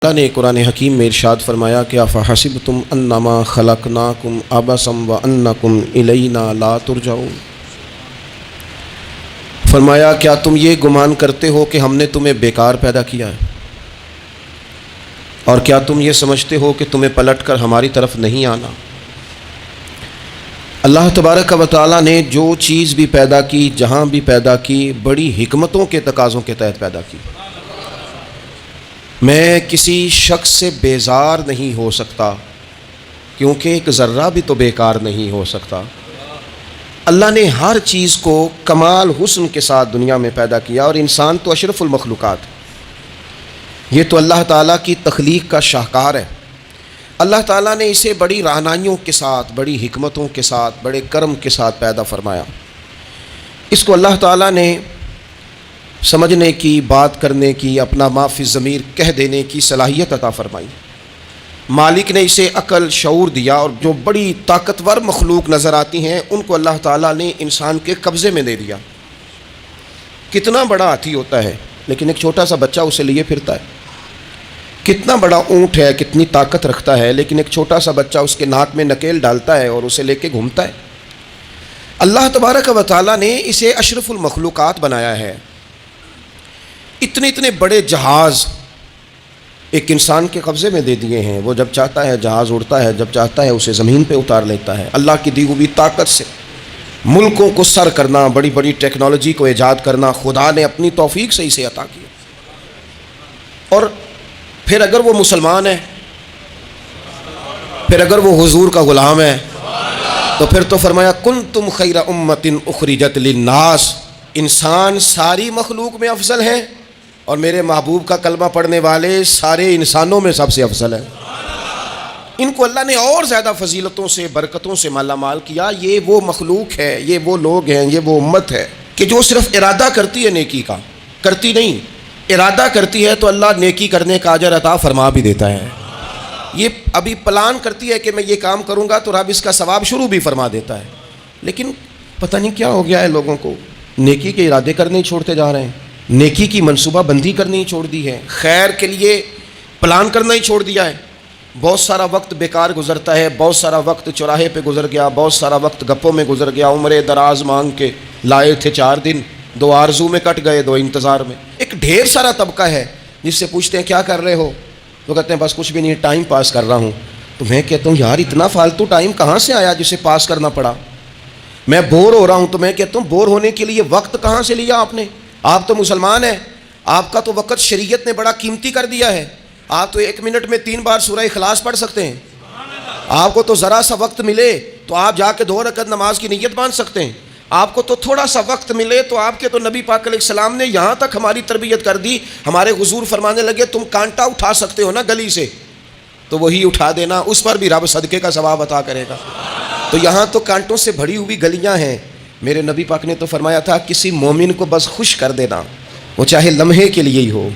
اللہ نے قرآن حکیم میں ارشاد فرمایا کہ افحسبتم انما خلقناکم عبثا وانکم الینا لا ترجعون، فرمایا کیا تم یہ گمان کرتے ہو کہ ہم نے تمہیں بیکار پیدا کیا ہے، اور کیا تم یہ سمجھتے ہو کہ تمہیں پلٹ کر ہماری طرف نہیں آنا۔ اللہ تبارک و تعالیٰ نے جو چیز بھی پیدا کی، جہاں بھی پیدا کی، بڑی حکمتوں کے تقاضوں کے تحت پیدا کی۔ میں کسی شخص سے بیزار نہیں ہو سکتا کیونکہ ایک ذرہ بھی تو بیکار نہیں ہو سکتا۔ اللہ نے ہر چیز کو کمال حسن کے ساتھ دنیا میں پیدا کیا، اور انسان تو اشرف المخلوقات ہے۔ یہ تو اللہ تعالیٰ کی تخلیق کا شاہکار ہے۔ اللہ تعالیٰ نے اسے بڑی رعنائیوں کے ساتھ، بڑی حکمتوں کے ساتھ، بڑے کرم کے ساتھ پیدا فرمایا۔ اس کو اللہ تعالیٰ نے سمجھنے کی، بات کرنے کی، اپنا ما فی الضمیر کہہ دینے کی صلاحیت عطا فرمائی۔ مالک نے اسے عقل، شعور دیا، اور جو بڑی طاقتور مخلوق نظر آتی ہیں ان کو اللہ تعالیٰ نے انسان کے قبضے میں دے دیا۔ کتنا بڑا ہاتھی ہوتا ہے لیکن ایک چھوٹا سا بچہ اسے لیے پھرتا ہے۔ کتنا بڑا اونٹ ہے، کتنی طاقت رکھتا ہے، لیکن ایک چھوٹا سا بچہ اس کے ناک میں نکیل ڈالتا ہے اور اسے لے کے گھومتا ہے۔ اللہ تبارک و تعالیٰ نے اسے اشرف المخلوقات بنایا ہے۔ اتنے بڑے جہاز ایک انسان کے قبضے میں دے دیے ہیں۔ وہ جب چاہتا ہے جہاز اڑتا ہے، جب چاہتا ہے اسے زمین پہ اتار لیتا ہے۔ اللہ کی دی ہوئی طاقت سے ملکوں کو سر کرنا، بڑی بڑی ٹیکنالوجی کو ایجاد کرنا خدا نے اپنی توفیق سے اسے عطا کیا۔ اور پھر اگر وہ مسلمان ہے، پھر اگر وہ حضور کا غلام ہے، تو پھر تو فرمایا کنتم خیر امۃ اخرجت للناس، انسان ساری مخلوق میں افضل ہے، اور میرے محبوب کا کلمہ پڑھنے والے سارے انسانوں میں سب سے افضل ہے۔ ان کو اللہ نے اور زیادہ فضیلتوں سے، برکتوں سے مالا مال کیا۔ یہ وہ مخلوق ہے، یہ وہ لوگ ہیں، یہ وہ امت ہے کہ جو صرف ارادہ کرتی ہے نیکی کا، کرتی نہیں، ارادہ کرتی ہے تو اللہ نیکی کرنے کا اجر عطا فرما بھی دیتا ہے۔ یہ ابھی پلان کرتی ہے کہ میں یہ کام کروں گا تو رب اس کا ثواب شروع بھی فرما دیتا ہے، لیکن پتہ نہیں کیا ہو گیا ہے، لوگوں کو نیکی کے ارادے کرنے ہی چھوڑتے جا رہے ہیں، نیکی کی منصوبہ بندی کرنی ہی چھوڑ دی ہے، خیر کے لیے پلان کرنا ہی چھوڑ دیا ہے۔ بہت سارا وقت بیکار گزرتا ہے، بہت سارا وقت چوراہے پہ گزر گیا، بہت سارا وقت گپوں میں گزر گیا، عمرے دراز مانگ کے لائے تھے 4 دن، 2 آرزو میں کٹ گئے، 2 انتظار میں۔ ایک ڈھیر سارا طبقہ ہے جس سے پوچھتے ہیں کیا کر رہے ہو، تو کہتے ہیں بس کچھ بھی نہیں، ٹائم پاس کر رہا ہوں۔ تو میں کہتا ہوں یار اتنا فالتو ٹائم کہاں سے آیا جسے پاس کرنا پڑا؟ میں بور ہو رہا ہوں، تو میں کہتا ہوں بور ہونے کے لیے وقت کہاں سے لیا آپ نے؟ آپ تو مسلمان ہیں، آپ کا تو وقت شریعت نے بڑا قیمتی کر دیا ہے۔ آپ تو 1 منٹ میں 3 بار سورہ اخلاص پڑھ سکتے ہیں۔ آپ کو تو ذرا سا وقت ملے تو آپ جا کے 2 رکعت نماز کی نیت باندھ سکتے ہیں۔ آپ کو تو تھوڑا سا وقت ملے تو آپ کے تو نبی پاک علیہ السلام نے یہاں تک ہماری تربیت کر دی، ہمارے حضور فرمانے لگے تم کانٹا اٹھا سکتے ہو نا گلی سے، تو وہی اٹھا دینا، اس پر بھی رب صدقے کا ثواب عطا کرے گا۔ تو یہاں تو کانٹوں سے بھری ہوئی گلیاں ہیں۔ میرے نبی پاک نے تو فرمایا تھا کسی مومن کو بس خوش کر دینا، وہ چاہے لمحے کے لیے ہی ہو،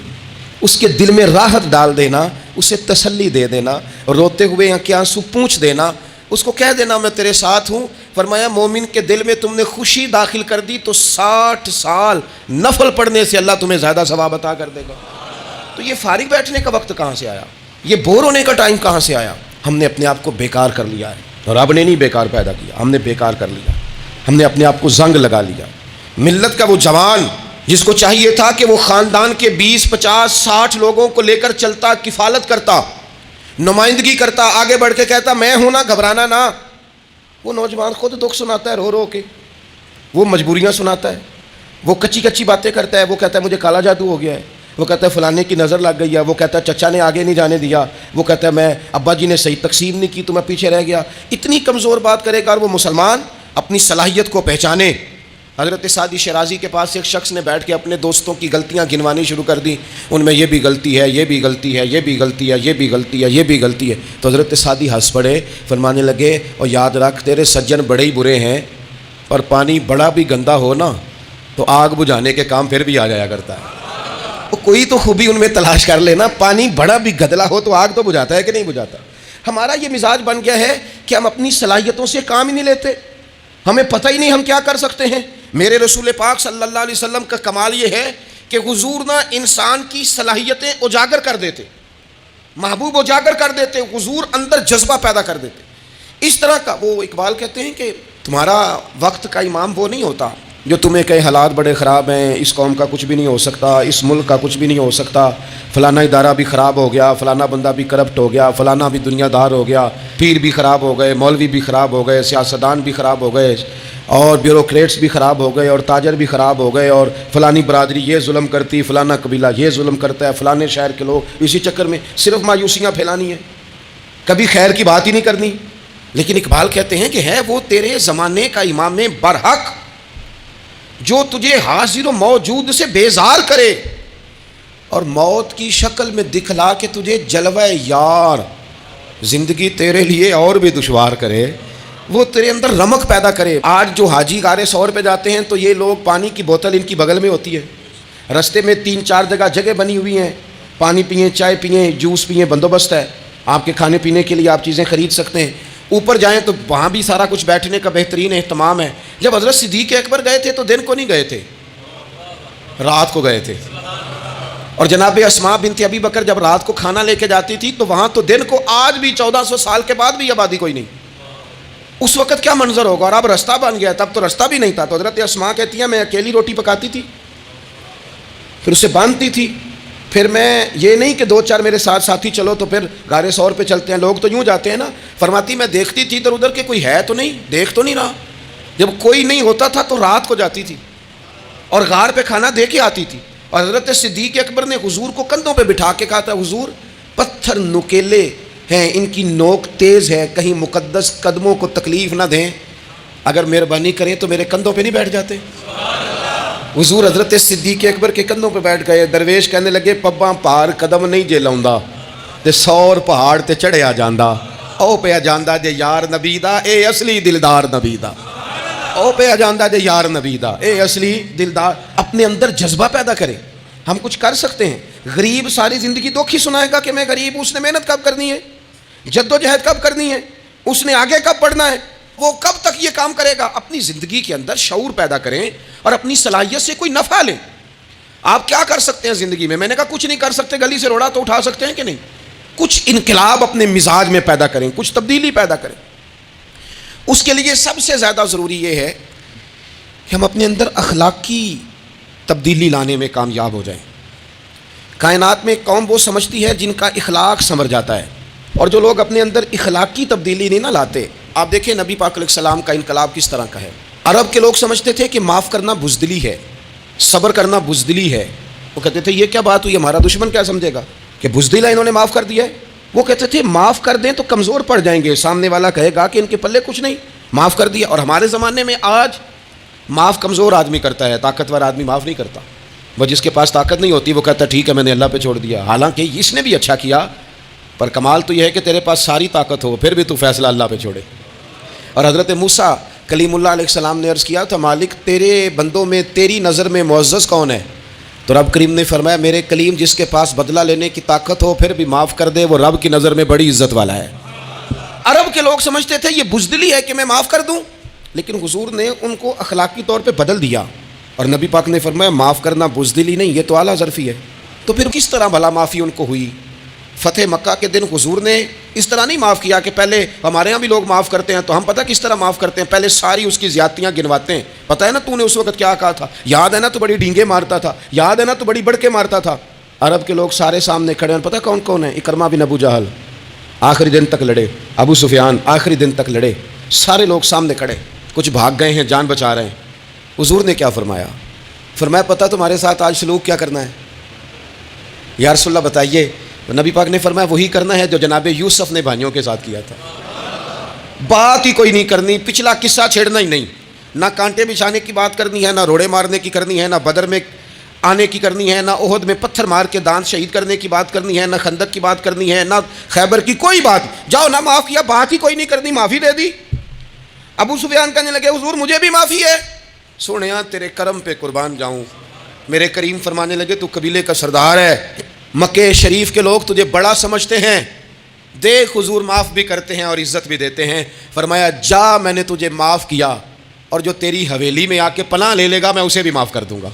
اس کے دل میں راحت ڈال دینا، اسے تسلی دے دینا، روتے ہوئے آنکھ آنسو پونچھ دینا، اس کو کہہ دینا میں تیرے ساتھ ہوں۔ فرمایا مومن کے دل میں تم نے خوشی داخل کر دی تو 60 سال نفل پڑھنے سے اللہ تمہیں زیادہ ثواب عطا کر دے گا۔ تو یہ فارغ بیٹھنے کا وقت کہاں سے آیا؟ یہ بور ہونے کا ٹائم کہاں سے آیا؟ ہم نے اپنے آپ کو بیکار کر لیا ہے، اور رب نے نہیں بیکار پیدا کیا، ہم نے بیکار کر لیا، ہم نے اپنے آپ کو زنگ لگا لیا۔ ملت کا وہ جوان جس کو چاہیے تھا کہ وہ خاندان کے 20، 50، 60 لوگوں کو لے کر چلتا، کفالت کرتا، نمائندگی کرتا، آگے بڑھ کے کہتا میں ہوں نا، گھبرانا نہ، وہ نوجوان خود دکھ سناتا ہے رو رو کے، وہ مجبوریاں سناتا ہے، وہ کچی باتیں کرتا ہے، وہ کہتا ہے مجھے کالا جادو ہو گیا ہے، وہ کہتا ہے فلانے کی نظر لگ گئی ہے، وہ کہتا ہے چچا نے آگے نہیں جانے دیا، وہ کہتا ہے میں ابا جی نے صحیح تقسیم نہیں کی تو میں پیچھے رہ گیا۔ اتنی کمزور بات کرے گا، اور وہ مسلمان اپنی صلاحیت کو پہچانے۔ حضرت سعدی شیرازی کے پاس ایک شخص نے بیٹھ کے اپنے دوستوں کی غلطیاں گنوانی شروع کر دی، ان میں یہ بھی غلطی ہے، یہ بھی غلطی ہے، یہ بھی غلطی ہے، یہ بھی غلطی ہے، یہ بھی غلطی ہے۔ تو حضرت سعدی ہنس پڑے، فرمانے لگے اور یاد رکھ تیرے سجن بڑے ہی برے ہیں، اور پانی بڑا بھی گندا ہو نا تو آگ بجھانے کے کام پھر بھی آ جایا کرتا ہے۔ وہ کوئی تو خوبی ان میں تلاش کر لینا، پانی بڑا بھی گدلا ہو تو آگ تو بجھاتا ہے کہ نہیں بجھاتا؟ ہمارا یہ مزاج بن گیا ہے کہ ہم اپنی صلاحیتوں سے کام ہی نہیں لیتے، ہمیں پتہ ہی نہیں ہم کیا کر سکتے ہیں۔ میرے رسول پاک صلی اللہ علیہ وسلم کا کمال یہ ہے کہ حضور نہ انسان کی صلاحیتیں اجاگر کر دیتے، محبوب اجاگر کر دیتے، حضور اندر جذبہ پیدا کر دیتے. اس طرح کا وہ اقبال کہتے ہیں کہ تمہارا وقت کا امام وہ نہیں ہوتا جو تمہیں کہے حالات بڑے خراب ہیں، اس قوم کا کچھ بھی نہیں ہو سکتا، اس ملک کا کچھ بھی نہیں ہو سکتا، فلانا ادارہ بھی خراب ہو گیا، فلانا بندہ بھی کرپٹ ہو گیا، فلانا بھی دنیا دار ہو گیا، پیر بھی خراب ہو گئے، مولوی بھی خراب ہو گئے، سیاستدان بھی خراب ہو گئے، اور بیوروکریٹس بھی خراب ہو گئے، اور تاجر بھی خراب ہو گئے، اور فلانی برادری یہ ظلم کرتی، فلانا قبیلہ یہ ظلم کرتا ہے، فلانے شہر کے لوگ، اسی چکر میں صرف مایوسیاں پھیلانی ہیں، کبھی خیر کی بات ہی نہیں کرنی. لیکن اقبال کہتے ہیں کہ ہے وہ تیرے زمانے کا امام برحق جو تجھے حاضر و موجود سے بیزار کرے اور موت کی شکل میں دکھلا کے تجھے جلوہ یار زندگی تیرے لیے اور بھی دشوار کرے، وہ تیرے اندر رمق پیدا کرے. آج جو حاجی غار سور پہ جاتے ہیں تو یہ لوگ پانی کی بوتل ان کی بغل میں ہوتی ہے، رستے میں 3-4 جگہ بنی ہوئی ہیں، پانی پئیں، چائے پئیں، جوس پئیں، بندوبست ہے، آپ کے کھانے پینے کے لیے آپ چیزیں خرید سکتے ہیں. اوپر جائیں تو وہاں بھی سارا کچھ بیٹھنے کا بہترین اہتمام ہے. جب حضرت صدیق اکبر گئے تھے تو دن کو نہیں گئے تھے، رات کو گئے تھے. اور جناب اسماء بنت ابی بکر جب رات کو کھانا لے کے جاتی تھی تو وہاں تو دن کو آج بھی 1400 سال کے بعد بھی آبادی کوئی نہیں. اس وقت کیا منظر ہوگا. اور اب رستہ بن گیا، تب تو رستہ بھی نہیں تھا. تو حضرت اسماء کہتی ہیں میں اکیلی روٹی پکاتی تھی، پھر اسے باندھتی تھی، پھر میں یہ نہیں کہ 2-4 میرے ساتھ ساتھی چلو تو پھر غار سور پہ چلتے ہیں، لوگ تو یوں جاتے ہیں نا. فرماتی میں دیکھتی تھی ادھر ادھر کہ کوئی ہے تو نہیں، دیکھ تو نہیں رہا. جب کوئی نہیں ہوتا تھا تو رات کو جاتی تھی اور غار پہ کھانا دے کے آتی تھی. اور حضرت صدیق اکبر نے حضور کو کندھوں پہ بٹھا کے کہا تھا حضور پتھر نکیلے ہیں، ان کی نوک تیز ہے، کہیں مقدس قدموں کو تکلیف نہ دیں، اگر مہربانی کریں تو میرے کندھوں پہ نہیں بیٹھ جاتے. حضور حضرت صدیق اکبر کے کندھوں پہ بیٹھ گئے. درویش کہنے لگے پباں پار قدم نہیں جے لاؤندا تے سور پہاڑ تے چڑھیا جاندا، او پیا جاندا جے یار نبی دا اے اصلی دلدار نبی دا، او پیا جاندا جے یار نبی دا اے اصلی دلدار. اپنے اندر جذبہ پیدا کریں. ہم کچھ کر سکتے ہیں. غریب ساری زندگی دکھ ہی سنائے گا کہ میں غریب، اس نے محنت کب کرنی ہے، جد و جہد کب کرنی ہے، اس نے آگے کب پڑھنا ہے، وہ کب تک یہ کام کرے گا. اپنی زندگی کے اندر شعور پیدا کریں اور اپنی صلاحیت سے کوئی نفع لیں. آپ کیا کر سکتے ہیں زندگی میں؟ میں نے کہا کچھ نہیں کر سکتے، گلی سے روڑا تو اٹھا سکتے ہیں کہ نہیں. کچھ انقلاب اپنے مزاج میں پیدا کریں، کچھ تبدیلی پیدا کریں. اس کے لیے سب سے زیادہ ضروری یہ ہے کہ ہم اپنے اندر اخلاقی تبدیلی لانے میں کامیاب ہو جائیں. کائنات میں قوم وہ سمجھتی ہے جن کا اخلاق سنور جاتا ہے، اور جو لوگ اپنے اندر اخلاقی تبدیلی نہیں نہ لاتے. آپ دیکھیں نبی پاک علیہ السلام کا انقلاب کس طرح کا ہے. عرب کے لوگ سمجھتے تھے کہ معاف کرنا بزدلی ہے، صبر کرنا بزدلی ہے. وہ کہتے تھے یہ کیا بات ہوئی، ہمارا دشمن کیا سمجھے گا کہ بزدل ہے، انہوں نے معاف کر دیا ہے. وہ کہتے تھے معاف کر دیں تو کمزور پڑ جائیں گے، سامنے والا کہے گا کہ ان کے پلے کچھ نہیں، معاف کر دیا. اور ہمارے زمانے میں آج معاف کمزور آدمی کرتا ہے، طاقتور آدمی معاف نہیں کرتا. وہ جس کے پاس طاقت نہیں ہوتی وہ کہتا ہے ٹھیک ہے میں نے اللہ پہ چھوڑ دیا، حالانکہ اس نے بھی اچھا کیا، پر کمال تو یہ ہے کہ تیرے پاس ساری طاقت ہو پھر بھی تو فیصلہ اللہ پہ چھوڑے. اور حضرت موسیٰ کلیم اللہ علیہ السلام نے عرض کیا تھا مالک تیرے بندوں میں تیری نظر میں معزز کون ہے؟ تو رب کریم نے فرمایا میرے کلیم جس کے پاس بدلہ لینے کی طاقت ہو پھر بھی معاف کر دے وہ رب کی نظر میں بڑی عزت والا ہے. عرب کے لوگ سمجھتے تھے یہ بزدلی ہے کہ میں معاف کر دوں، لیکن حضور نے ان کو اخلاقی طور پہ بدل دیا اور نبی پاک نے فرمایا معاف کرنا بزدلی نہیں، یہ تو اعلیٰ ظرفی ہے. تو پھر کس طرح بھلا معافی ان کو ہوئی؟ فتح مکہ کے دن حضور نے اس طرح نہیں معاف کیا کہ پہلے ہمارے ہاں بھی لوگ معاف کرتے ہیں تو ہم پتہ کس طرح معاف کرتے ہیں، پہلے ساری اس کی زیادتیاں گنواتے ہیں. پتہ ہے نا تو نے اس وقت کیا کہا تھا، یاد ہے نا تو بڑی ڈینگے مارتا تھا، یاد ہے نا تو بڑی بڑھ کے مارتا تھا. عرب کے لوگ سارے سامنے کھڑے ہیں، پتہ کون کون ہیں؟ اکرمہ بن ابو جہل آخری دن تک لڑے، ابو سفیان آخری دن تک لڑے، سارے لوگ سامنے کھڑے، کچھ بھاگ گئے ہیں جان بچا رہے ہیں. حضور نے کیا فرمایا؟ فرمایا پتہ تمہارے ساتھ آج سلوک کیا کرنا ہے؟ یا رسول اللہ بتائیے. نبی پاک نے فرمایا وہی کرنا ہے جو جناب یوسف نے بھائیوں کے ساتھ کیا تھا. بات ہی کوئی نہیں کرنی، پچھلا قصہ چھیڑنا ہی نہیں، نہ کانٹے بچھانے کی بات کرنی ہے، نہ روڑے مارنے کی کرنی ہے، نہ بدر میں آنے کی کرنی ہے، نہ احد میں پتھر مار کے دانت شہید کرنے کی بات کرنی ہے، نہ خندق کی بات کرنی ہے، نہ خیبر کی کوئی بات. جاؤ نہ معاف کیا، بات ہی کوئی نہیں کرنی، معافی دے دی. ابو سفیان کہنے لگے حضور مجھے بھی معافی ہے. سونیا تیرے کرم پہ قربان جاؤں. میرے کریم فرمانے لگے تو قبیلے کا سردار ہے، مکہ شریف کے لوگ تجھے بڑا سمجھتے ہیں، دیکھ حضور معاف بھی کرتے ہیں اور عزت بھی دیتے ہیں. فرمایا جا میں نے تجھے معاف کیا، اور جو تیری حویلی میں آ کے پناہ لے لے گا میں اسے بھی معاف کر دوں گا،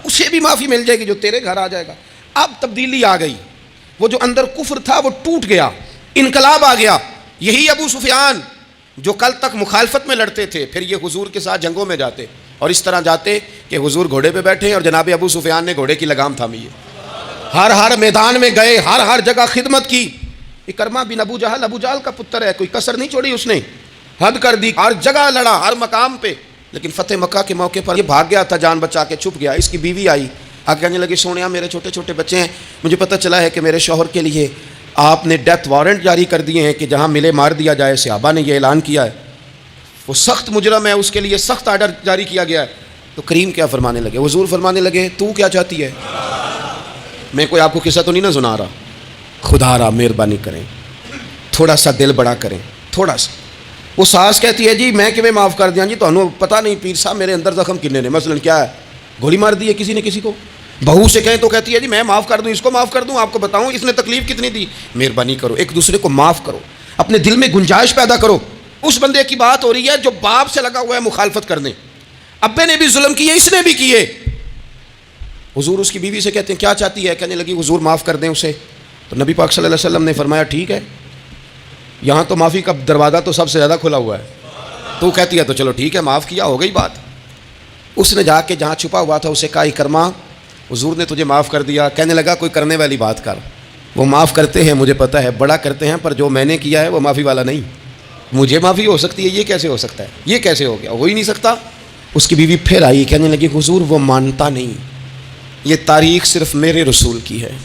اسے بھی معافی مل جائے گی جو تیرے گھر آ جائے گا. اب تبدیلی آ گئی. وہ جو اندر کفر تھا وہ ٹوٹ گیا، انقلاب آ گیا۔ یہی ابو سفیان جو کل تک مخالفت میں لڑتے تھے، پھر یہ حضور کے ساتھ جنگوں میں جاتے، اور اس طرح جاتے کہ حضور گھوڑے پہ بیٹھے اور جناب ابو سفیان نے گھوڑے کی لگام تھامی ہے، ہر میدان میں گئے، ہر جگہ خدمت کی۔ اکرمہ بن ابو جہل کا پتر ہے، کوئی کسر نہیں چھوڑی اس نے، حد کر دی، ہر جگہ لڑا، ہر مقام پہ۔ لیکن فتح مکہ کے موقع پر یہ بھاگ گیا تھا، جان بچا کے چھپ گیا۔ اس کی بیوی آئی، آگے کہنے لگی سونیا میرے چھوٹے چھوٹے بچے ہیں، مجھے پتہ چلا ہے کہ میرے شوہر کے لیے آپ نے ڈیتھ وارنٹ جاری کر دیے ہیں کہ جہاں ملے مار دیا جائے، صحابہ نے یہ اعلان کیا ہے، وہ سخت مجرم ہے، اس کے لیے سخت آرڈر جاری کیا گیا ہے۔ تو کریم کیا فرمانے لگے؟ حضور فرمانے لگے تو کیا چاہتی ہے؟ میں کوئی آپ کو قصہ تو نہیں نہ سنا رہا، خدا را مہربانی کریں، تھوڑا سا دل بڑا کریں، تھوڑا سا۔ وہ ساس کہتی ہے جی میں کہ معاف کر دیا جی، تو انہوں پتہ نہیں پیر صاحب میرے اندر زخم کنے نے، مثلا کیا ہے، گولی مار دی ہے کسی نے کسی کو۔ بہو سے کہیں تو کہتی ہے جی میں معاف کر دوں، اس کو معاف کر دوں، آپ کو بتاؤں اس نے تکلیف کتنی دی۔ مہربانی کرو، ایک دوسرے کو معاف کرو، اپنے دل میں گنجائش پیدا کرو۔ اس بندے کی بات ہو رہی ہے جو باپ سے لگا ہوا ہے مخالفت کرنے، ابے نے بھی ظلم کیے، اس نے بھی کیے۔ حضور اس کی بیوی سے کہتے ہیں کیا چاہتی ہے؟ کہنے لگی حضور معاف کر دیں اسے۔ تو نبی پاک صلی اللہ علیہ وسلم نے فرمایا ٹھیک ہے، یہاں تو معافی کا دروازہ تو سب سے زیادہ کھلا ہوا ہے، تو کہتی ہے تو چلو ٹھیک ہے معاف کیا، ہو گئی بات۔ اس نے جا کے جہاں چھپا ہوا تھا اسے کہا اکرمہ حضور نے تجھے معاف کر دیا۔ کہنے لگا کوئی کرنے والی بات کر، وہ معاف کرتے ہیں مجھے پتہ ہے، بڑا کرتے ہیں، پر جو میں نے کیا ہے وہ معافی والا نہیں۔ مجھے معافی ہو سکتی ہے، یہ کیسے ہو سکتا ہے، یہ کیسے ہو گیا، ہو ہی نہیں سکتا۔ اس کی بیوی پھر آئی، کہنے لگی حضور وہ مانتا نہیں، یہ تاریخ صرف میرے رسول کی ہے،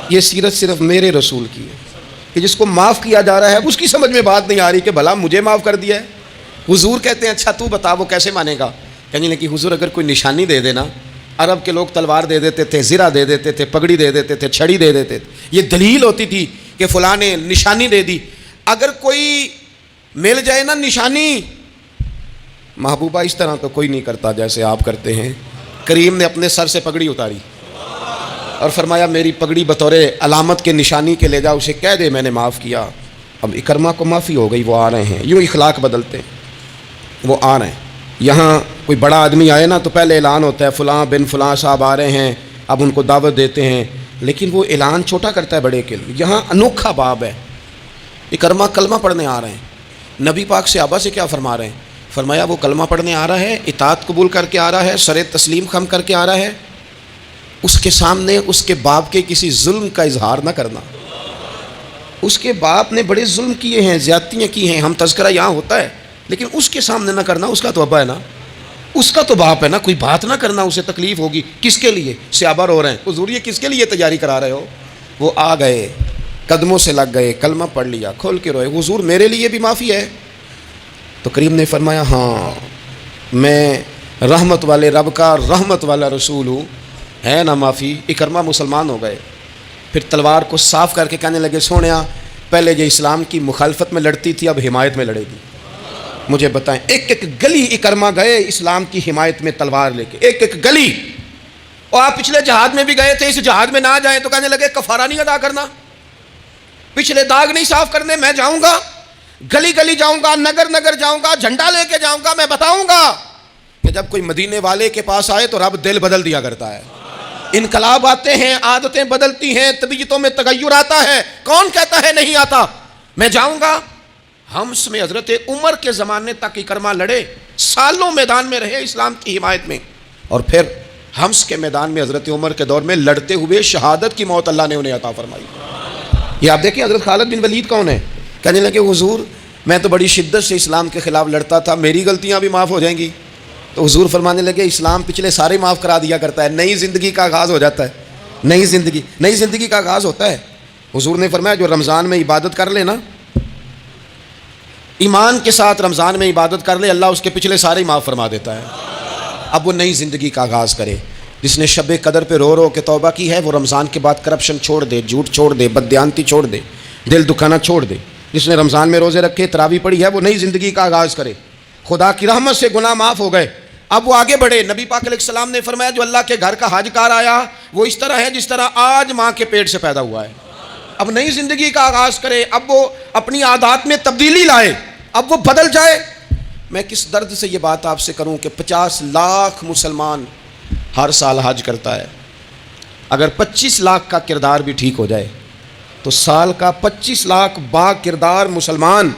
یہ سیرت صرف میرے رسول کی ہے، کہ جس کو معاف کیا جا رہا ہے اس کی سمجھ میں بات نہیں آ رہی کہ بھلا مجھے معاف کر دیا ہے۔ حضور کہتے ہیں اچھا تو بتا وہ کیسے مانے گا؟ کہنے لگی حضور اگر کوئی نشانی دے دینا، عرب کے لوگ تلوار دے دیتے تھے، زرہ دے دیتے تھے، پگڑی دے دیتے تھے، چھڑی دے دیتے تھے، یہ دلیل ہوتی تھی کہ فلاں نے نشانی دے دی۔ اگر کوئی مل جائے نا نشانی، محبوبہ اس طرح تو کوئی نہیں کرتا جیسے آپ کرتے ہیں۔ کریم نے اپنے سر سے پگڑی اتاری اور فرمایا میری پگڑی بطور علامت کے نشانی کے لے جا، اسے کہہ دے میں نے معاف کیا۔ اب اکرمہ کو معافی ہو گئی، وہ آ رہے ہیں، یوں اخلاق بدلتے ہیں، وہ آ رہے ہیں۔ یہاں کوئی بڑا آدمی آئے نا تو پہلے اعلان ہوتا ہے فلاں بن فلاں صاحب آ رہے ہیں، اب ان کو دعوت دیتے ہیں، لیکن وہ اعلان چھوٹا کرتا ہے بڑے کے لیے۔ یہاں انوکھا باب ہے، اکرمہ کلمہ پڑھنے آ رہے ہیں، نبی پاک صحابہ سے کیا فرما رہے ہیں؟ فرمایا وہ کلمہ پڑھنے آ رہا ہے، اطاعت قبول کر کے آ رہا ہے، سر تسلیم خم کر کے آ رہا ہے، اس کے سامنے اس کے باپ کے کسی ظلم کا اظہار نہ کرنا۔ اس کے باپ نے بڑے ظلم کیے ہیں، زیادتیاں کی ہیں، ہم تذکرہ یہاں ہوتا ہے، لیکن اس کے سامنے نہ کرنا، اس کا تو ابا ہے نا، اس کا تو باپ ہے نا، کوئی بات نہ کرنا، اسے تکلیف ہوگی۔ کس کے لیے؟ صحابہ رو رہے ہیں، حضور یہ کس کے لیے تیاری کرا رہے ہو؟ وہ آ گئے، قدموں سے لگ گئے، کلمہ پڑھ لیا، کھول کے روئے، حضور میرے لیے بھی معافی ہے؟ تو کریم نے فرمایا ہاں میں رحمت والے رب کا رحمت والا رسول ہوں، ہے نا معافی۔ اکرمہ مسلمان ہو گئے، پھر تلوار کو صاف کر کے کہنے لگے سونیا پہلے یہ اسلام کی مخالفت میں لڑتی تھی، اب حمایت میں لڑے گی، مجھے بتائیں۔ ایک ایک گلی اکرمہ گئے اسلام کی حمایت میں تلوار لے کے، ایک ایک گلی۔ اور آپ پچھلے جہاد میں بھی گئے تھے، اس جہاد میں نہ جائیں تو کہنے لگے کفارہ نہیں ادا کرنا، پچھلے داغ نہیں صاف کرنے، میں جاؤں گا، گلی گلی جاؤں گا، نگر نگر جاؤں گا، جھنڈا لے کے جاؤں گا، میں بتاؤں گا کہ جب کوئی مدینے والے کے پاس آئے تو رب دل بدل دیا کرتا ہے، انقلاب آتے ہیں، عادتیں بدلتی ہیں، طبیعتوں میں تغیر آتا ہے، کون کہتا ہے نہیں آتا؟ میں جاؤں گا۔ حمص میں حضرت عمر کے زمانے تک اکرمہ لڑے، سالوں میدان میں رہے اسلام کی حمایت میں، اور پھر حمص کے میدان میں حضرت عمر کے دور میں لڑتے ہوئے شہادت کی موت اللہ نے انہیں عطا فرمائی۔ یہ آپ دیکھیں حضرت خالد بن ولید کون ہے؟ کہنے لگے حضور میں تو بڑی شدت سے اسلام کے خلاف لڑتا تھا، میری غلطیاں بھی معاف ہو جائیں گی؟ تو حضور فرمانے لگے اسلام پچھلے سارے معاف کرا دیا کرتا ہے، نئی زندگی کا آغاز ہو جاتا ہے، نئی زندگی کا آغاز ہوتا ہے۔ حضور نے فرمایا جو رمضان میں عبادت کر لے نا، ایمان کے ساتھ رمضان میں عبادت کر لے، اللہ اس کے پچھلے سارے معاف فرما دیتا ہے۔ اب وہ نئی زندگی کا آغاز کرے۔ جس نے شب قدر پہ رو رو کے توبہ کی ہے وہ رمضان کے بعد کرپشن چھوڑ دے، جھوٹ چھوڑ دے، بددیانتی چھوڑ دے، دل دکھانا چھوڑ دے۔ جس نے رمضان میں روزے رکھے، تراویح پڑھی ہے، وہ نئی زندگی کا آغاز کرے۔ خدا کی رحمت سے گناہ معاف ہو گئے، اب وہ آگے بڑھے۔ نبی پاک علیہ السلام نے فرمایا جو اللہ کے گھر کا حج کار آیا وہ اس طرح ہے جس طرح آج ماں کے پیٹ سے پیدا ہوا ہے۔ اب نئی زندگی کا آغاز کرے، اب وہ اپنی عادات میں تبدیلی لائے، اب وہ بدل جائے۔ میں کس درد سے یہ بات آپ سے کروں کہ 50 لاکھ مسلمان ہر سال حج کرتا ہے، اگر 25 لاکھ کا کردار بھی ٹھیک ہو جائے تو سال کا 25 لاکھ با کردار مسلمان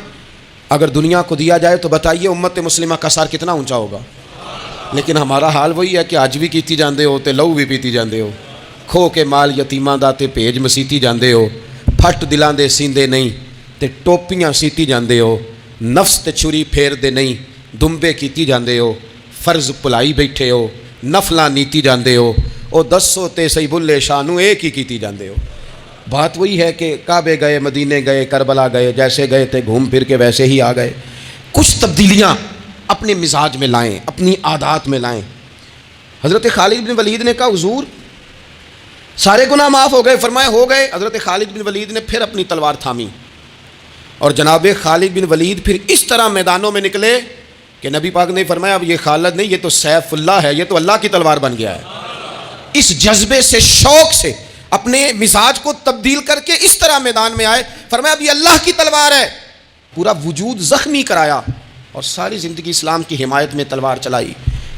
اگر دنیا کو دیا جائے تو بتائیے امت مسلمہ کا سار کتنا اونچا ہوگا. لیکن ہمارا حال وہی ہے کہ آج بھی کیتی جاندے ہو تے لہو بھی پیتی جاندے ہو, کھو کے مال یتیماں دا تے بھیج مسیتی جاندے ہو, پھٹ دلاں دے سیندے نہیں تے ٹوپیاں سیتی جاندے ہو, نفس تے چھری پھیر دے نہیں دمبے کیتی جاندے ہو, فرض پلائی بیٹھے ہو, نفلاں نیتی جاندے ہو, او دسو تے صحیح بلے شانو ایک ہی کیتی جاندے ہو. بات وہی ہے کہ کعبے گئے, مدینے گئے, کربلا گئے, جیسے گئے تھے گھوم پھر کے ویسے ہی آ گئے. کچھ تبدیلیاں اپنے مزاج میں لائیں, اپنی عادات میں لائیں. حضرت خالد بن ولید نے کہا حضور سارے گناہ معاف ہو گئے, فرمایا ہو گئے. حضرت خالد بن ولید نے پھر اپنی تلوار تھامی اور جناب خالد بن ولید پھر اس طرح میدانوں میں نکلے کہ نبی پاک نے فرمایا اب یہ خالد نہیں, یہ تو سیف اللہ ہے, یہ تو اللہ کی تلوار بن گیا ہے. اس جذبے سے, شوق سے اپنے مزاج کو تبدیل کر کے اس طرح میدان میں آئے, فرمایا اب یہ اللہ کی تلوار ہے. پورا وجود زخمی کرایا اور ساری زندگی اسلام کی حمایت میں تلوار چلائی.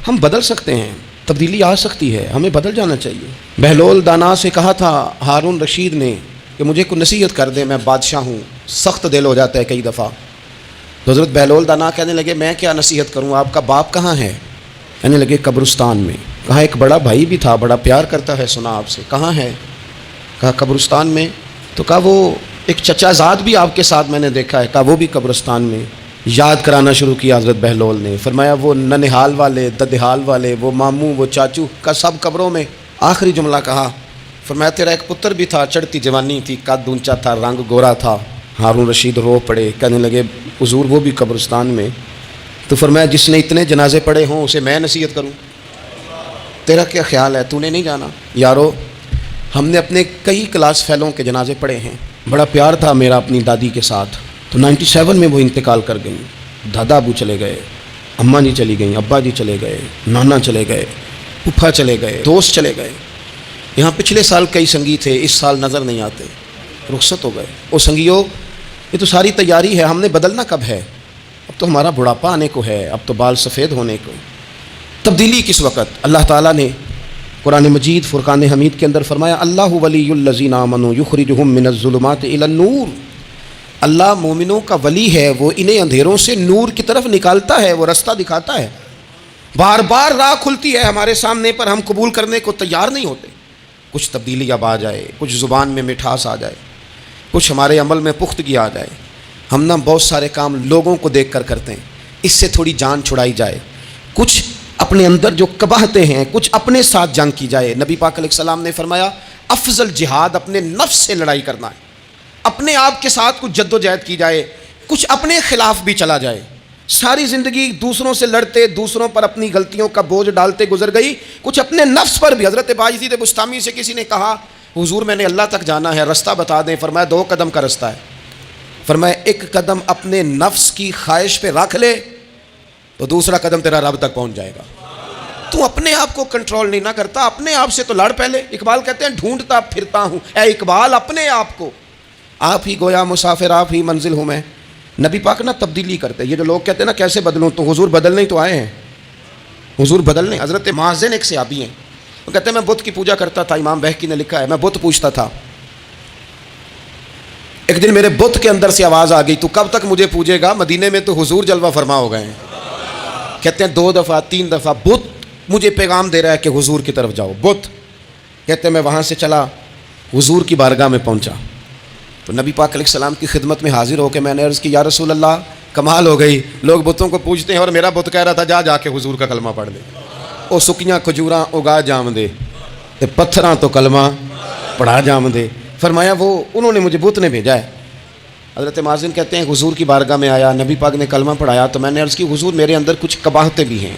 ہم بدل سکتے ہیں, تبدیلی آ سکتی ہے, ہمیں بدل جانا چاہیے. بہلول دانا سے کہا تھا ہارون رشید نے کہ مجھے کوئی نصیحت کر دے, میں بادشاہ ہوں. سخت دل ہو جاتا ہے کئی دفعہ. تو حضرت بہلول دانا کہنے لگے میں کیا نصیحت کروں, آپ کا باپ کہاں ہے؟ کہنے لگے قبرستان میں. کہا ایک بڑا بھائی بھی تھا, بڑا پیار کرتا ہے, سنا آپ سے, کہاں ہے؟ کہا قبرستان میں. تو کہا وہ ایک چچا زاد بھی آپ کے ساتھ میں نے دیکھا ہے. کہا وہ بھی قبرستان میں. یاد کرانا شروع کیا حضرت بہلول نے, فرمایا وہ ننہال والے, ددہال والے, وہ ماموں, وہ چاچو کا سب قبروں میں. آخری جملہ کہا, فرمایا تیرا ایک پتر بھی تھا, چڑھتی جوانی تھی, قد اونچا تھا, رنگ گورا تھا. ہارون رشید رو پڑے, کہنے لگے حضور وہ بھی قبرستان میں. تو فرمایا جس نے اتنے جنازے پڑھے ہوں اسے میں نصیحت کروں؟ تیرا کیا خیال ہے, تو نے نہیں جانا؟ یارو ہم نے اپنے کئی کلاس فیلوں کے جنازے پڑھے ہیں. بڑا پیار تھا میرا اپنی دادی کے ساتھ. تو 97 میں وہ انتقال کر گئیں. دادا ابو چلے گئے, اماں جی چلی گئیں, ابا جی چلے گئے, نانا چلے گئے, پھپھا چلے گئے, دوست چلے گئے. یہاں پچھلے سال کئی سنگی تھے, اس سال نظر نہیں آتے, رخصت ہو گئے. او سنگیو یہ تو ساری تیاری ہے, ہم نے بدلنا کب ہے؟ اب تو ہمارا بڑھاپا آنے کو ہے, اب تو بال سفید ہونے کو. تبدیلی کس وقت؟ اللہ تعالیٰ نے قرآن مجید فرقان حمید کے اندر فرمایا اللہ ولی الذین آمنوا یخرجہم من الظلمات الی النور. اللہ مومنوں کا ولی ہے, وہ انہیں اندھیروں سے نور کی طرف نکالتا ہے, وہ رستہ دکھاتا ہے. بار بار راہ کھلتی ہے ہمارے سامنے پر ہم قبول کرنے کو تیار نہیں ہوتے. کچھ تبدیلی اب آ جائے, کچھ زبان میں مٹھاس آ جائے, کچھ ہمارے عمل میں پختگی آ جائے. ہم نہ بہت سارے کام لوگوں کو دیکھ کر کرتے ہیں, اس سے تھوڑی جان چھڑائی جائے. کچھ اپنے اندر جو قباہتیں ہیں کچھ اپنے ساتھ جنگ کی جائے. نبی پاک علیہ السلام نے فرمایا افضل جہاد اپنے نفس سے لڑائی کرنا ہے. اپنے آپ کے ساتھ کچھ جد و جہد کی جائے, کچھ اپنے خلاف بھی چلا جائے. ساری زندگی دوسروں سے لڑتے, دوسروں پر اپنی غلطیوں کا بوجھ ڈالتے گزر گئی, کچھ اپنے نفس پر بھی. حضرت باعث بستامی سے کسی نے کہا حضور میں نے اللہ تک جانا ہے, رستہ بتا دیں. فرمایا 2 قدم کا رستہ ہے. فرمایا 1 قدم اپنے نفس کی خواہش پہ رکھ لے تو دوسرا قدم تیرا رب تک پہنچ جائے گا. تو اپنے آپ کو کنٹرول نہیں نہ کرتا, اپنے آپ سے تو لڑ پہلے. اقبال کہتے ہیں ڈھونڈتا پھرتا ہوں اے اقبال اپنے آپ کو, آپ ہی گویا مسافر آپ ہی منزل ہوں میں. نبی پاک نہ تبدیلی کرتے. یہ جو لوگ کہتے ہیں نا کیسے بدلوں, تو حضور بدلنے ہی تو آئے ہیں, حضور بدلنے. حضرت مازن ایک صحابی ہیں, وہ کہتے ہیں میں بت کی پوجا کرتا تھا, امام بہقی نے لکھا ہے میں بت پوجتا تھا. ایک دن میرے بت کے اندر سے آواز آ گئی تو کب تک مجھے پوجے گا, مدینے میں تو حضور جلوہ فرما ہو گئے ہیں. کہتے ہیں 2 دفعہ 3 دفعہ بت مجھے پیغام دے رہا ہے کہ حضور کی طرف جاؤ. بت کہتے ہیں میں وہاں سے چلا, حضور کی بارگاہ میں پہنچا تو نبی پاک علیہ السلام کی خدمت میں حاضر ہو کے میں نے عرض کی یا رسول اللہ کمال ہو گئی, لوگ بتوں کو پوجتے ہیں اور میرا بت کہہ رہا تھا جا کے حضور کا کلمہ پڑھ لے. او سکیاں کھجوراں اگا جام دے تے پتھراں تو کلمہ پڑھا جام دے. فرمایا وہ انہوں نے مجھے بت نے بھیجا ہے. حضرت مازن کہتے ہیں حضور کی بارگاہ میں آیا, نبی پاک نے کلمہ پڑھایا تو میں نے عرض کی حضور میرے اندر کچھ قباہتیں بھی ہیں,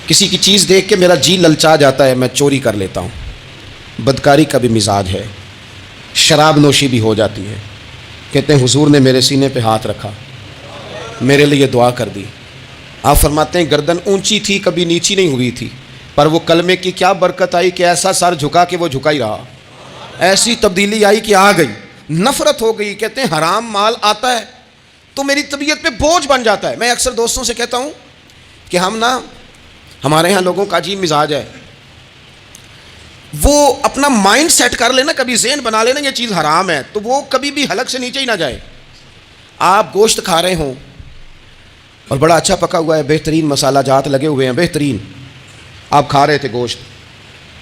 کسی کی چیز دیکھ کے میرا جی للچا جاتا ہے, میں چوری کر لیتا ہوں, بدکاری کا بھی مزاج ہے, شراب نوشی بھی ہو جاتی ہے. کہتے ہیں حضور نے میرے سینے پہ ہاتھ رکھا, میرے لیے دعا کر دی. آپ فرماتے ہیں گردن اونچی تھی کبھی نیچی نہیں ہوئی تھی, پر وہ کلمے کی کیا برکت آئی کہ ایسا سر جھکا کہ وہ جھکا ہی رہا. ایسی تبدیلی آئی کہ آ گئی, نفرت ہو گئی. کہتے ہیں حرام مال آتا ہے تو میری طبیعت پہ بوجھ بن جاتا ہے. میں اکثر دوستوں سے کہتا ہوں کہ ہمارے ہاں لوگوں کا عجیب مزاج ہے, وہ اپنا مائنڈ سیٹ کر لینا، کبھی ذہن بنا لینا یہ چیز حرام ہے، تو وہ کبھی بھی حلق سے نیچے ہی نہ جائے۔ آپ گوشت کھا رہے ہوں اور بڑا اچھا پکا ہوا ہے، بہترین مسالہ جات لگے ہوئے ہیں، بہترین، آپ کھا رہے تھے گوشت،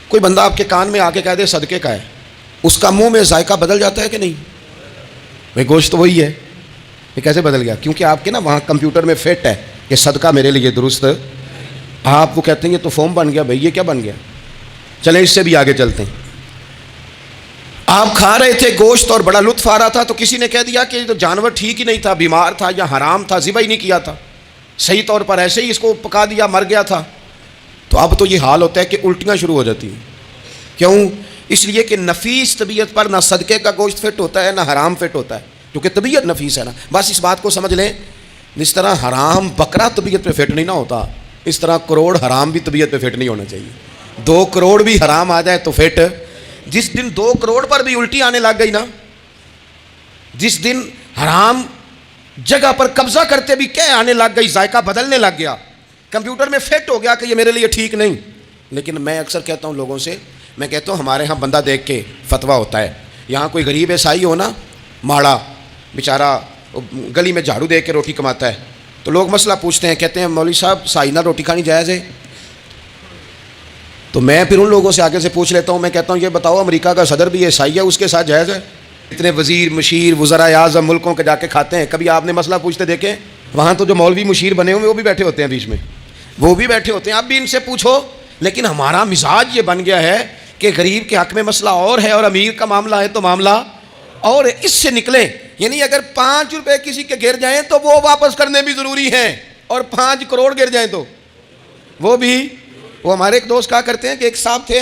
کوئی بندہ آپ کے کان میں آ کے کہہ دے صدقے کا ہے، اس کا منہ میں ذائقہ بدل جاتا ہے کہ نہیں؟ بھائی گوشت تو وہی ہے، یہ کیسے بدل گیا؟ کیونکہ آپ کے نا وہاں کمپیوٹر میں فٹ ہے کہ صدقہ میرے لیے درست، آپ وہ کہتے ہیں یہ تو فارم بن گیا، بھائی یہ کیا بن گیا؟ چلیں اس سے بھی آگے چلتے ہیں۔ آپ کھا رہے تھے گوشت اور بڑا لطف آ رہا تھا، تو کسی نے کہہ دیا کہ یہ تو جانور ٹھیک ہی نہیں تھا، بیمار تھا یا حرام تھا، ذبح ہی نہیں کیا تھا، صحیح طور پر ایسے ہی اس کو پکا دیا، مر گیا تھا۔ تو اب تو یہ حال ہوتا ہے کہ الٹیاں شروع ہو جاتی ہیں۔ کیوں؟ اس لیے کہ نفیس طبیعت پر نہ صدقے کا گوشت فٹ ہوتا ہے نہ حرام فٹ ہوتا ہے، کیونکہ طبیعت نفیس ہے نا۔ بس اس بات کو سمجھ لیں، جس طرح حرام بکرا طبیعت پہ فٹ نہیں نہ ہوتا، اس طرح کروڑ حرام بھی طبیعت پہ فٹ نہیں ہونا چاہیے۔ 2 کروڑ بھی حرام آ جائے تو فٹ، جس دن 2 کروڑ پر بھی الٹی آنے لگ گئی نا، جس دن حرام جگہ پر قبضہ کرتے بھی کیا آنے لگ گئی، ذائقہ بدلنے لگ گیا، کمپیوٹر میں فٹ ہو گیا کہ یہ میرے لیے ٹھیک نہیں۔ لیکن میں اکثر کہتا ہوں لوگوں سے، میں کہتا ہوں ہمارے ہاں بندہ دیکھ کے فتویٰ ہوتا ہے، یہاں کوئی غریب عیسائی ہو نا، ماڑا بیچارہ گلی میں جھاڑو دے کے روٹی کماتا ہے، تو لوگ مسئلہ پوچھتے ہیں، کہتے ہیں مولوی صاحب سائنہ روٹی کھانی جائز ہے؟ تو میں پھر ان لوگوں سے آگے سے پوچھ لیتا ہوں، میں کہتا ہوں یہ بتاؤ امریکہ کا صدر بھی عیسائی ہے، اس کے ساتھ جائز ہے؟ اتنے وزیر مشیر وزراء اعظم ملکوں کے جا کے کھاتے ہیں، کبھی آپ نے مسئلہ پوچھتے دیکھیں؟ وہاں تو جو مولوی مشیر بنے ہوئے وہ بھی بیٹھے ہوتے ہیں بیچ میں، وہ بھی بیٹھے ہوتے ہیں، اب بھی ان سے پوچھو۔ لیکن ہمارا مزاج یہ بن گیا ہے کہ غریب کے حق میں مسئلہ اور ہے اور امیر کا معاملہ ہے تو معاملہ اور ہے، اس سے نکلیں۔ یعنی اگر 5 روپے کسی کے گر جائیں تو وہ واپس کرنے بھی ضروری ہیں، اور 5 کروڑ گر جائیں تو وہ بھی۔ وہ ہمارے ایک دوست کہا کرتے ہیں کہ ایک صاحب تھے،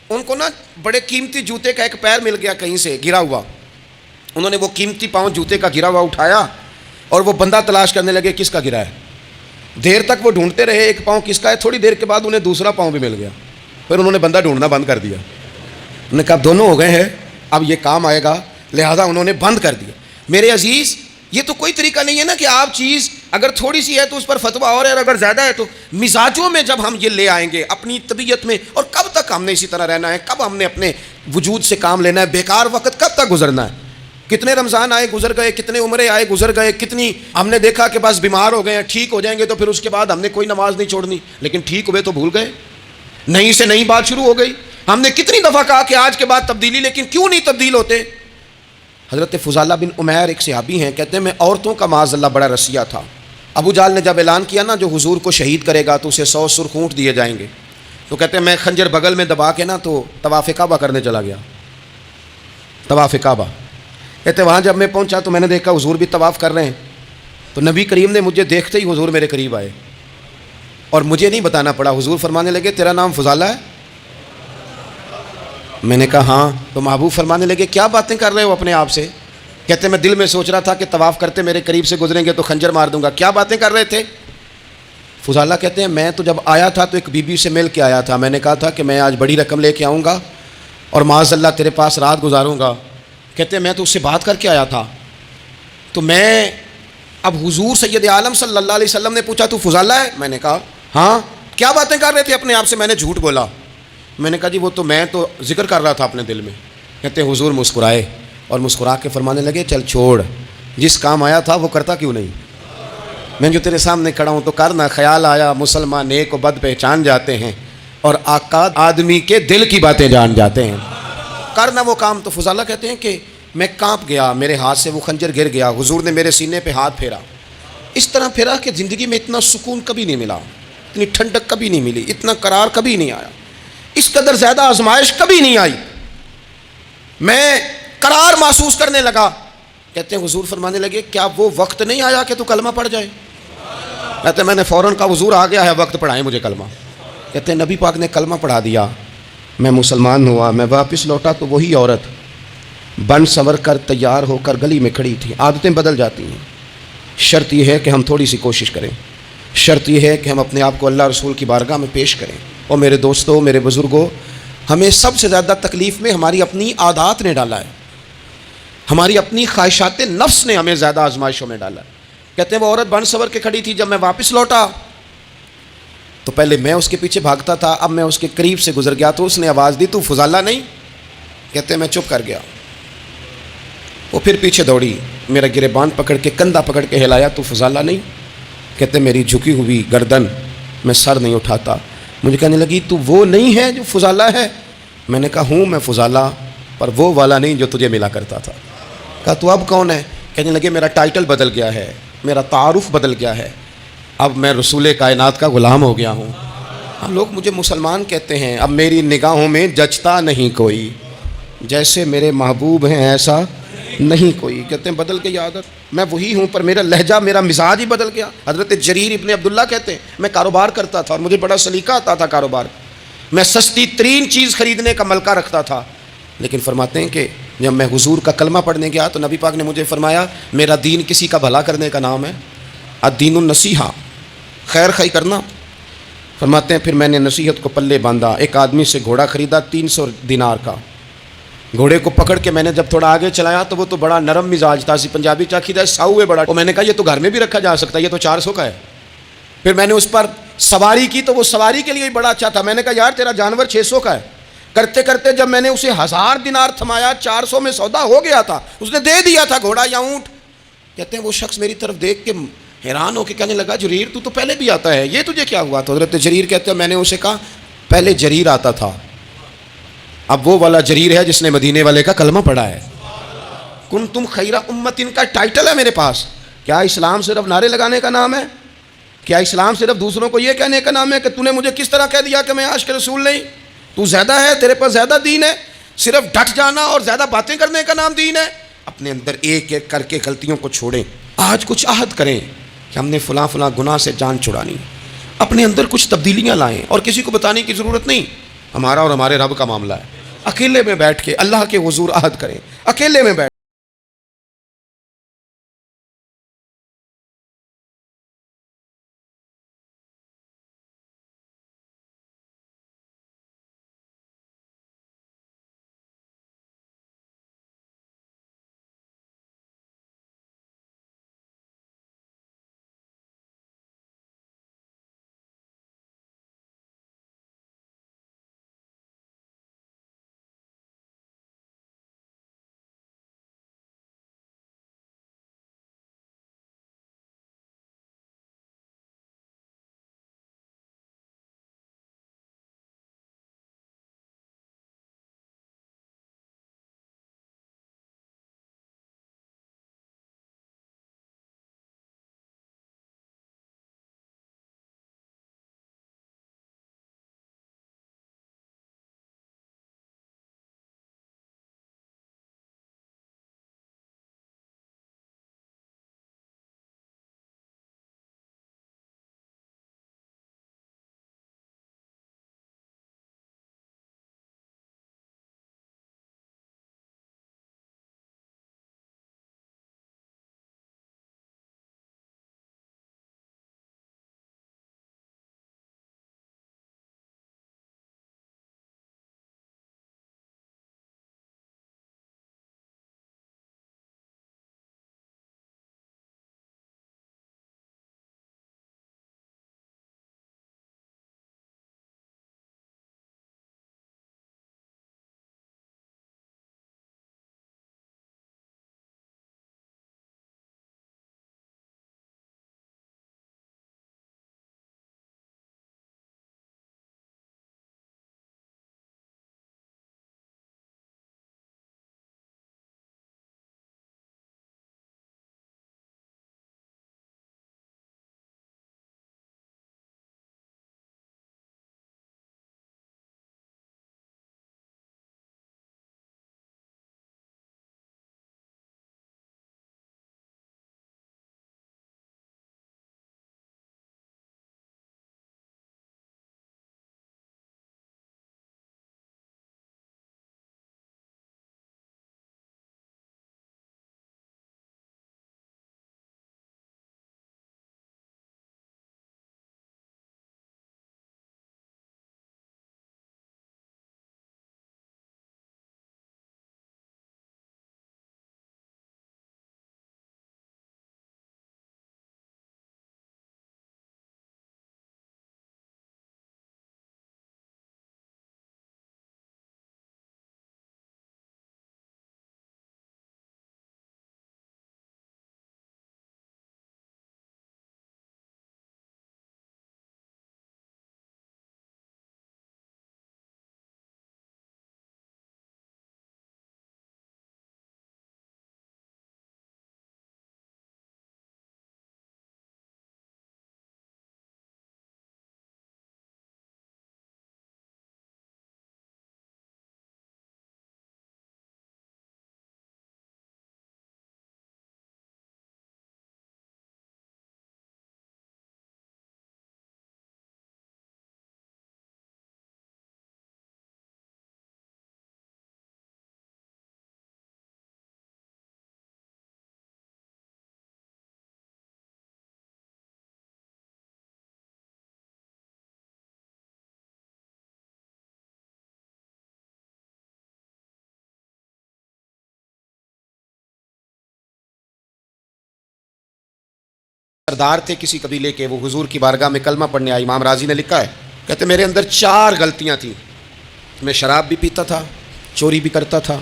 ان کو نا بڑے قیمتی جوتے کا ایک پیر مل گیا کہیں سے گرا ہوا، انہوں نے وہ قیمتی پاؤں جوتے کا گرا ہوا اٹھایا اور وہ بندہ تلاش کرنے لگے کس کا گرا ہے۔ دیر تک وہ ڈھونڈتے رہے ایک پاؤں کس کا ہے، تھوڑی دیر کے بعد انہیں دوسرا پاؤں بھی مل گیا، پھر انہوں نے بندہ ڈھونڈنا بند کر دیا، انہوں نے کہا دونوں ہو گئے ہیں اب یہ کام آئے گا، لہذا انہوں نے بند کر دیا۔ میرے عزیز، یہ تو کوئی طریقہ نہیں ہے نا کہ آپ چیز اگر تھوڑی سی ہے تو اس پر فتویٰ اور ہے، اور اگر زیادہ ہے تو مزاجوں میں جب ہم یہ لے آئیں گے اپنی طبیعت میں، اور کب تک ہم نے اسی طرح رہنا ہے، کب ہم نے اپنے وجود سے کام لینا ہے، بیکار وقت کب تک گزرنا ہے؟ کتنے رمضان آئے گزر گئے، کتنے عمرے آئے گزر گئے، کتنی ہم نے دیکھا کہ بس بیمار ہو گئے ہیں، ٹھیک ہو جائیں گے تو پھر اس کے بعد ہم نے کوئی نماز نہیں چھوڑنی، لیکن ٹھیک ہوئے تو بھول گئے، نئی سے نئی بات شروع ہو گئی۔ ہم نے کتنی دفعہ کہا کہ آج کے بعد تبدیلی، لیکن کیوں نہیں تبدیل ہوتے؟ حضرت فضالہ بن عمیر ایک صحابی ہیں، کہتے ہیں میں عورتوں کا معاذ اللہ بڑا رسیہ تھا۔ ابو جہل نے جب اعلان کیا نا جو حضور کو شہید کرے گا تو اسے 100 سرخ اونٹ دیے جائیں گے، تو کہتے ہیں میں خنجر بغل میں دبا کے نا تو طواف کعبہ کرنے چلا گیا، طواف کعبہ۔ کہتے وہاں جب میں پہنچا تو میں نے دیکھا حضور بھی طواف کر رہے ہیں، تو نبی کریم نے مجھے دیکھتے ہی حضور میرے قریب آئے اور مجھے نہیں بتانا پڑا، حضور فرمانے لگے تیرا نام فضالہ ہے؟ میں نے کہا ہاں۔ تو محبوب فرمانے لگے کیا باتیں کر رہے ہو اپنے آپ سے؟ کہتے میں دل میں سوچ رہا تھا کہ طواف کرتے میرے قریب سے گزریں گے تو خنجر مار دوں گا، کیا باتیں کر رہے تھے؟ فضالہ کہتے ہیں میں تو جب آیا تھا تو ایک بی بی سے مل کے آیا تھا، میں نے کہا تھا کہ میں آج بڑی رقم لے کے آؤں گا اور معاذ اللہ تیرے پاس رات گزاروں گا۔ کہتے ہیں میں تو اس سے بات کر کے آیا تھا، تو میں اب حضور سید عالم صلی اللہ علیہ وسلم نے پوچھا تو فضالہ ہے؟ میں نے کہا ہاں۔ کیا باتیں کر رہے تھے اپنے آپ سے؟ میں نے جھوٹ بولا۔ میں نے کہا جی وہ تو میں تو ذکر کر رہا تھا اپنے دل میں۔ کہتے ہیں حضور مسکرائے اور مسکرا کے فرمانے لگے چل چھوڑ، جس کام آیا تھا وہ کرتا کیوں نہیں؟ میں جو تیرے سامنے کھڑا ہوں تو کرنا، خیال آیا مسلمان نیک و بد پہچان جاتے ہیں اور آقا آدمی کے دل کی باتیں جان جاتے ہیں، کرنا وہ کام۔ تو فضالہ کہتے ہیں کہ میں کانپ گیا، میرے ہاتھ سے وہ خنجر گر گیا، حضور نے میرے سینے پہ ہاتھ پھیرا، اس طرح پھیرا کہ زندگی میں اتنا سکون کبھی نہیں ملا، اتنی ٹھنڈک کبھی نہیں ملی، اتنا قرار کبھی نہیں آیا، اس قدر زیادہ آزمائش کبھی نہیں آئی، میں قرار محسوس کرنے لگا۔ کہتے ہیں حضور فرمانے لگے کیا وہ وقت نہیں آیا کہ تو کلمہ پڑھ جائے؟ کہتے ہیں میں نے فوراً کہا حضور آ گیا ہے وقت، پڑھائیں مجھے کلمہ۔ کہتے ہیں نبی پاک نے کلمہ پڑھا دیا، میں مسلمان ہوا، میں واپس لوٹا تو وہی عورت بن سنور کر تیار ہو کر گلی میں کھڑی تھی۔ عادتیں بدل جاتی ہیں، شرط یہ ہے کہ ہم تھوڑی سی کوشش کریں، شرط یہ ہے کہ ہم اپنے آپ کو اللہ رسول کی بارگاہ میں پیش کریں۔ اور میرے دوستوں، میرے بزرگوں، ہمیں سب سے زیادہ تکلیف میں ہماری اپنی عادات نے ڈالا ہے، ہماری اپنی خواہشات نفس نے ہمیں زیادہ آزمائشوں میں ڈالا ہے۔ کہتے ہیں وہ عورت بن سنور کے کھڑی تھی، جب میں واپس لوٹا تو پہلے میں اس کے پیچھے بھاگتا تھا، اب میں اس کے قریب سے گزر گیا تو اس نے آواز دی تو فضالہ نہیں؟ کہتے ہیں میں چپ کر گیا. وہ پھر پیچھے دوڑی، میرا گریبان پکڑ کے کندھا پکڑ کے ہلایا تو فضالہ نہیں؟ کہتے میری جھکی ہوئی گردن، میں سر نہیں اٹھاتا. مجھے کہنے لگی تو وہ نہیں ہے جو فضالہ ہے؟ میں نے کہا ہوں میں فضالہ، پر وہ والا نہیں جو تجھے ملا کرتا تھا. کہا تو اب کون ہے؟ کہنے لگے میرا ٹائٹل بدل گیا ہے، میرا تعارف بدل گیا ہے، اب میں رسول کائنات کا غلام ہو گیا ہوں. ہم لوگ مجھے مسلمان کہتے ہیں، اب میری نگاہوں میں جچتا نہیں کوئی، جیسے میرے محبوب ہیں ایسا نہیں کوئی. کہتے ہیں بدل گئی عادت، میں وہی ہوں پر میرا لہجہ میرا مزاج ہی بدل گیا. حضرت جریر ابن عبداللہ کہتے ہیں میں کاروبار کرتا تھا اور مجھے بڑا سلیقہ آتا تھا کاروبار، میں سستی ترین چیز خریدنے کا ملکہ رکھتا تھا. لیکن فرماتے ہیں کہ جب میں حضور کا کلمہ پڑھنے گیا تو نبی پاک نے مجھے فرمایا میرا دین کسی کا بھلا کرنے کا نام ہے، الدین النصیحہ، خیر خی کرنا. فرماتے ہیں پھر میں نے نصیحت کو پلے باندھا، ایک آدمی سے گھوڑا خریدا 300 دینار کا. گھوڑے کو پکڑ کے میں نے جب تھوڑا آگے چلایا تو وہ تو بڑا نرم مزاج تھا، پنجابی چاکیدہ ساؤ ہے بڑا، اور میں نے کہا یہ تو گھر میں بھی رکھا جا سکتا ہے، یہ تو 400 کا ہے. پھر میں نے اس پر سواری کی تو وہ سواری کے لیے ہی بڑا اچھا تھا. میں نے کہا یار تیرا جانور 600 کا ہے. کرتے کرتے جب میں نے اسے 1000 دینار تھمایا، 400 میں سودا ہو گیا تھا، اس نے دے دیا تھا گھوڑا یا اونٹ. کہتے ہیں وہ شخص میری طرف دیکھ کے حیران ہو کے کہنے لگا جریر تو پہلے بھی آتا ہے، یہ تجھے کیا ہوا؟ تو حضرت جریر کہتے ہیں میں نے اسے کہا پہلے جریر آتا تھا، اب وہ والا جریر ہے جس نے مدینے والے کا کلمہ پڑھا ہے. کنتم خیر امت ان کا ٹائٹل ہے میرے پاس. کیا اسلام صرف نعرے لگانے کا نام ہے؟ کیا اسلام صرف دوسروں کو یہ کہنے کا نام ہے کہ تو نے مجھے کس طرح کہہ دیا کہ میں عاشق رسول نہیں؟ تو زیادہ ہے، تیرے پاس زیادہ دین ہے. صرف ڈٹ جانا اور زیادہ باتیں کرنے کا نام دین ہے؟ اپنے اندر ایک ایک کر کے غلطیوں کو چھوڑیں. آج کچھ عہد کریں کہ ہم نے فلاں فلاں گناہ سے جان چھڑانی، اپنے اندر کچھ تبدیلیاں لائیں، اور کسی کو بتانے کی ضرورت نہیں. ہمارا اور ہمارے رب کا معاملہ ہے. اکیلے میں بیٹھ کے اللہ کے حضور عہد کریں، اکیلے میں بیٹھ سردار تھے کسی قبیلے کے, وہ حضور کی بارگاہ میں کلمہ پڑھنے آئے. امام راضی نے لکھا ہے, کہتے میرے اندر 4 غلطیاں تھیں. میں شراب بھی پیتا تھا, چوری بھی کرتا تھا,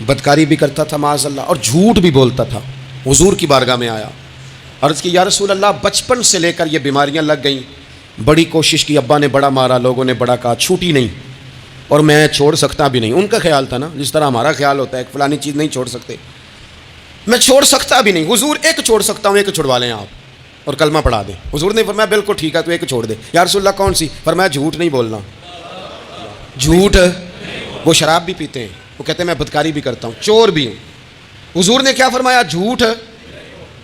بدکاری بھی کرتا تھا معاذ اللہ, اور جھوٹ بھی بولتا تھا. حضور کی بارگاہ میں آیا, عرض کی یا رسول اللہ بچپن سے لے کر یہ بیماریاں لگ گئیں, بڑی کوشش کی, ابا نے بڑا مارا, لوگوں نے بڑا کہا, چھوٹی نہیں, اور میں چھوڑ سکتا بھی نہیں. ان کا خیال تھا نا جس طرح ہمارا خیال ہوتا ہے کہ فلانی چیز نہیں چھوڑ سکتے, میں چھوڑ سکتا بھی نہیں. حضور ایک چھوڑ سکتا ہوں, ایک چھڑوا لیں آپ اور کلمہ پڑھا دیں. حضور نے فرمایا بالکل ٹھیک ہے, تو ایک چھوڑ دے. یا رسول اللہ کون سی؟ فرمایا جھوٹ نہیں بولنا. جھوٹ, وہ شراب بھی پیتے ہیں, وہ کہتے ہیں میں بدکاری بھی کرتا ہوں, چور بھی ہوں. حضور نے کیا فرمایا؟ جھوٹ.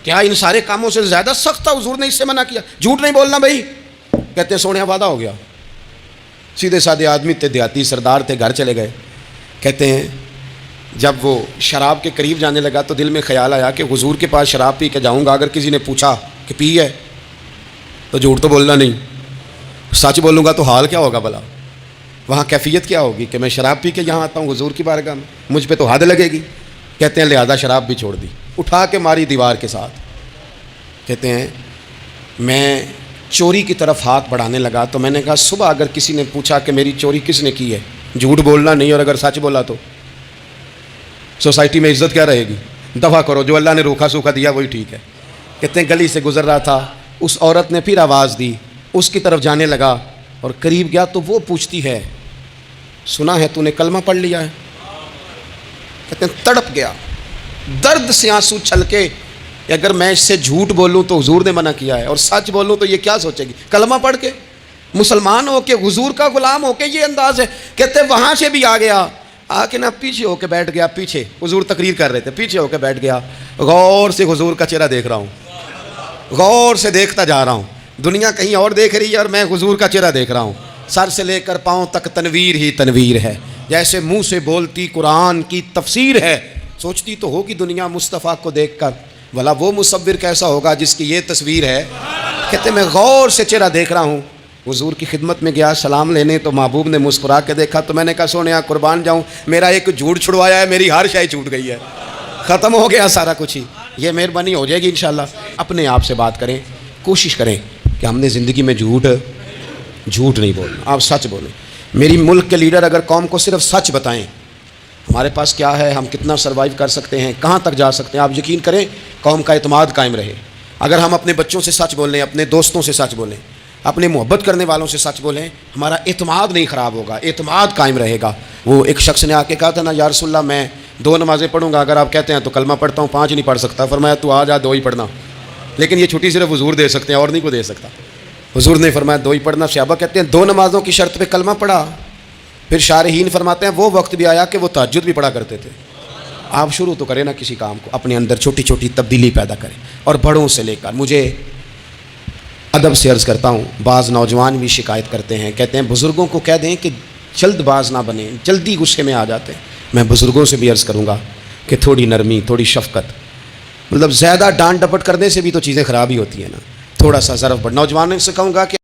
کیا ان سارے کاموں سے زیادہ سخت تھا حضور نے اس سے منع کیا؟ جھوٹ نہیں بولنا بھائی. کہتے ہیں سونے وعدہ ہو گیا. سیدھے سادے آدمی تھے, دیہاتی سردار تھے, گھر چلے گئے. کہتے ہیں جب وہ شراب کے قریب جانے لگا تو دل میں خیال آیا کہ حضور کے پاس شراب پی کے جاؤں گا, اگر کسی نے پوچھا کہ پی ہے تو جھوٹ تو بولنا نہیں, سچ بولوں گا تو حال کیا ہوگا بھلا, وہاں کیفیت کیا ہوگی کہ میں شراب پی کے یہاں آتا ہوں حضور کی بارگاہ میں, مجھ پہ تو حد لگے گی. کہتے ہیں لہذا شراب بھی چھوڑ دی, اٹھا کے ماری دیوار کے ساتھ. کہتے ہیں میں چوری کی طرف ہاتھ بڑھانے لگا تو میں نے کہا صبح اگر کسی نے پوچھا کہ میری چوری کس نے کی ہے, جھوٹ بولنا نہیں, اور اگر سچ بولا تو سوسائٹی میں عزت کیا رہے گی؟ دفع کرو, جو اللہ نے روکھا سوکھا دیا وہی ٹھیک ہے. کہتے ہیں گلی سے گزر رہا تھا, اس عورت نے پھر آواز دی, اس کی طرف جانے لگا اور قریب گیا تو وہ پوچھتی ہے سنا ہے تو نے کلمہ پڑھ لیا ہے؟ کہتے ہیں تڑپ گیا, درد سے آنسو چھلکے کہ اگر میں اس سے جھوٹ بولوں تو حضور نے منع کیا ہے, اور سچ بولوں تو یہ کیا سوچے گی؟ کلمہ پڑھ کے مسلمان ہو کے حضور کا غلام ہو کے یہ انداز ہے. کہتے وہاں سے بھی آ گیا, آ کے نا پیچھے ہو کے بیٹھ گیا. پیچھے حضور تقریر کر رہے تھے, پیچھے ہو کے بیٹھ گیا. غور سے حضور کا چہرہ دیکھ رہا ہوں, غور سے دیکھتا جا رہا ہوں. دنیا کہیں اور دیکھ رہی ہے اور میں حضور کا چہرہ دیکھ رہا ہوں. سر سے لے کر پاؤں تک تنویر ہی تنویر ہے, جیسے منہ سے بولتی قرآن کی تفسیر ہے. سوچتی تو ہوگی دنیا مصطفیٰ کو دیکھ کر, بھلا وہ مصور کیسا ہوگا جس کی یہ تصویر ہے. کہتے میں غور سے چہرہ دیکھ رہا ہوں. حضور کی خدمت میں گیا سلام لینے تو محبوب نے مسکرا کے دیکھا تو میں نے کہا سونیا قربان جاؤں, میرا ایک جھوٹ چھڑوایا ہے, میری ہر شے چھوٹ گئی ہے, ختم ہو گیا سارا کچھ ہی. یہ مہربانی ہو جائے گی انشاءاللہ. اپنے آپ سے بات کریں, کوشش کریں کہ ہم نے زندگی میں جھوٹ نہیں بولنا, آپ سچ بولیں. میری ملک کے لیڈر اگر قوم کو صرف سچ بتائیں ہمارے پاس کیا ہے, ہم کتنا سروائیو کر سکتے ہیں, کہاں تک جا سکتے ہیں, آپ یقین کریں قوم کا اعتماد قائم رہے. اگر ہم اپنے بچوں سے سچ بولیں, اپنے دوستوں سے سچ بولیں, اپنے محبت کرنے والوں سے سچ بولیں, ہمارا اعتماد نہیں خراب ہوگا, اعتماد قائم رہے گا. وہ ایک شخص نے آ کے کہا تھا نا یا رسول اللہ میں 2 نمازیں پڑھوں گا, اگر آپ کہتے ہیں تو کلمہ پڑھتا ہوں, 5 نہیں پڑھ سکتا. فرمایا تو آ جا 2 ہی پڑھنا, لیکن یہ چھٹی صرف حضور دے سکتے ہیں اور نہیں کو دے سکتا. حضور نے فرمایا 2 ہی پڑھنا. صحابہ کہتے ہیں 2 نمازوں کی شرط پہ کلمہ پڑھا. پھر شارحین فرماتے ہیں وہ وقت بھی آیا کہ وہ تہجد بھی پڑھا کرتے تھے. آپ شروع تو کریں نا کسی کام کو, اپنے اندر چھوٹی چھوٹی تبدیلی پیدا کریں, اور بڑوں سے لے کر. مجھے ادب سے عرض کرتا ہوں, بعض نوجوان بھی شکایت کرتے ہیں, کہتے ہیں بزرگوں کو کہہ دیں کہ جلد باز نہ بنیں, جلدی غصے میں آ جاتے ہیں. میں بزرگوں سے بھی عرض کروں گا کہ تھوڑی نرمی, تھوڑی شفقت, مطلب زیادہ ڈانٹ ڈپٹ کرنے سے بھی تو چیزیں خراب ہی ہوتی ہیں نا, تھوڑا سا ظرف بڑھ. نوجوانوں سے کہوں گا کہ